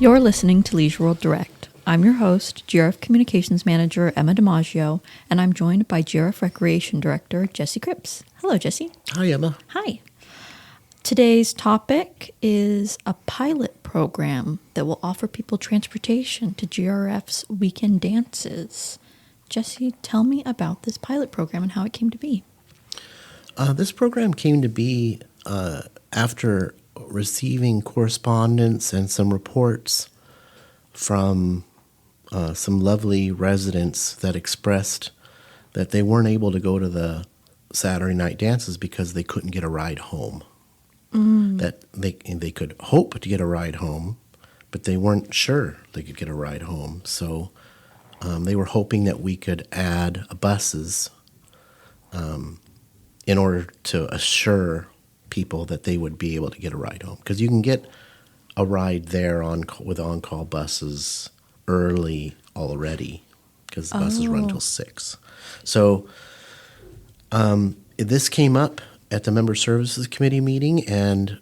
You're listening to Leisure World Direct. I'm your host, GRF Communications Manager Emma DiMaggio, and I'm joined by GRF Recreation Director Jesse Cripps. Hello, Jesse. Hi, Emma. Hi. Today's topic is a pilot program that will offer people transportation to GRF's weekend dances. Jesse, tell me about this pilot program and how it came to be. This program came to be after receiving correspondence and some reports from some lovely residents that expressed that they weren't able to go to the Saturday night dances because they couldn't get a ride home. That they could hope to get a ride home, but they weren't sure they could get a ride home. So they were hoping that we could add buses in order to assure people that they would be able to get a ride home. Because you can get a ride there with on-call buses early already, because the buses run till 6. So this came up at the Member Services Committee meeting, and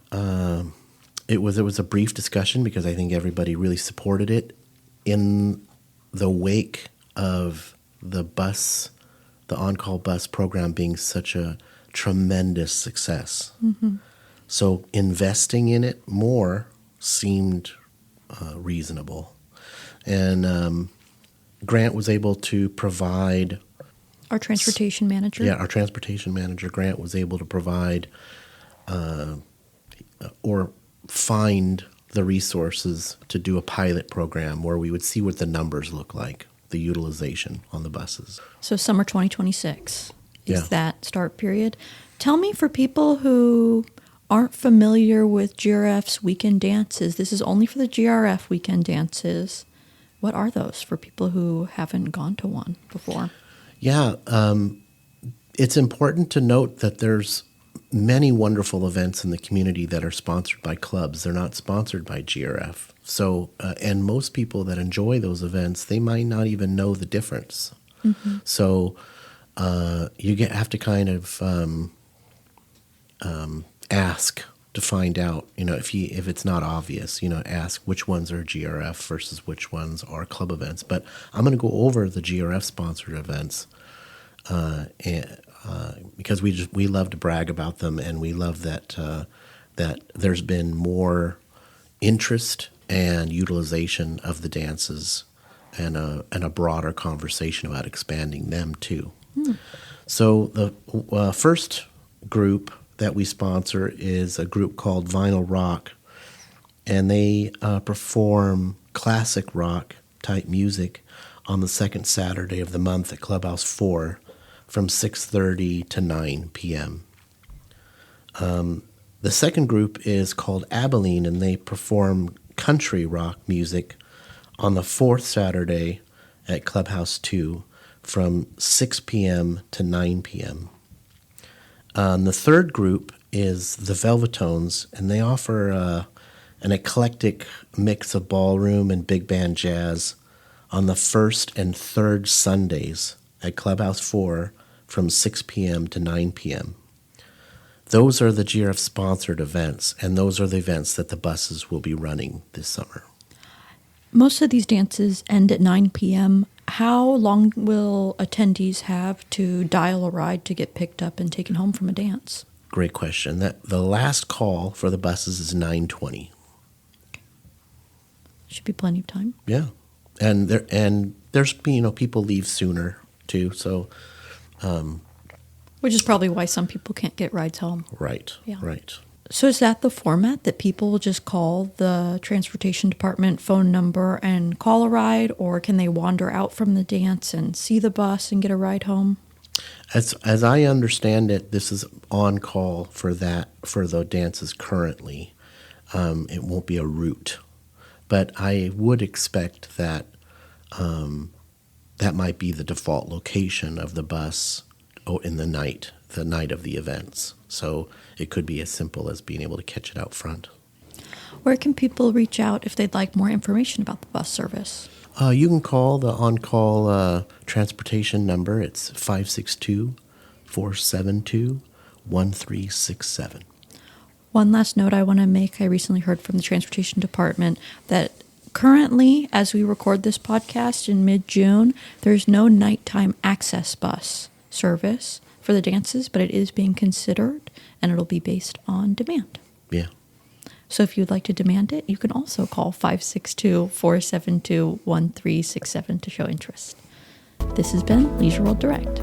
it was a brief discussion because I think everybody really supported it in the wake of the on-call bus program being such a tremendous success. Mm-hmm. So investing in it more seemed reasonable. And Grant was able to provide... Our transportation manager? Yeah, our transportation manager, Grant, was able to provide or find the resources to do a pilot program where we would see what the numbers look like, the utilization on the buses. So summer 2026 is Yeah. that start period. Tell me, for people who aren't familiar with GRF's weekend dances, this is only for the GRF weekend dances. What are those for people who haven't gone to one before? Yeah, it's important to note that there's many wonderful events in the community that are sponsored by clubs. They're not sponsored by GRF. So, and most people that enjoy those events, they might not even know the difference. Mm-hmm. So you have to kind of ask to find out, if it's not obvious, ask which ones are GRF versus which ones are club events. But I'm going to go over the GRF sponsored events because we love to brag about them, and we love that there's been more interest and utilization of the dances, and a broader conversation about expanding them too. So the first group that we sponsor is a group called Vinyl Rock, and they perform classic rock type music on the second Saturday of the month at Clubhouse 4 from 6:30 to 9 p.m. The second group is called Abilene, and they perform country rock music on the fourth Saturday at Clubhouse 2 from 6 p.m. to 9 p.m. The third group is the Velvetones, and they offer an eclectic mix of ballroom and big band jazz on the first and third Sundays at Clubhouse 4 from 6 p.m. to 9 p.m. Those are the GRF-sponsored events, and those are the events that the buses will be running this summer. Most of these dances end at 9 p.m. How long will attendees have to dial a ride to get picked up and taken home from a dance? Great question. The last call for the buses is 9:20. Should be plenty of time. Yeah, and there's people leave sooner too. So, which is probably why some people can't get rides home. Right. Yeah. Right. So is that the format, that people will just call the transportation department phone number and call a ride, or can they wander out from the dance and see the bus and get a ride home? As I understand it, this is on call for the dances currently. It won't be a route, but I would expect that that might be the default location of the bus in the night of the events. So it could be as simple as being able to catch it out front. Where can people reach out if they'd like more information about the bus service? You can call the on-call transportation number. It's 562-472-1367. One last note I want to make. I recently heard from the transportation department that Currently, as we record this podcast in mid-June, there's no nighttime access bus service for the dances, but it is being considered, and it'll be based on demand. Yeah. So if you'd like to demand it, you can also call 562-472-1367 to show interest. This has been Leisure World Direct.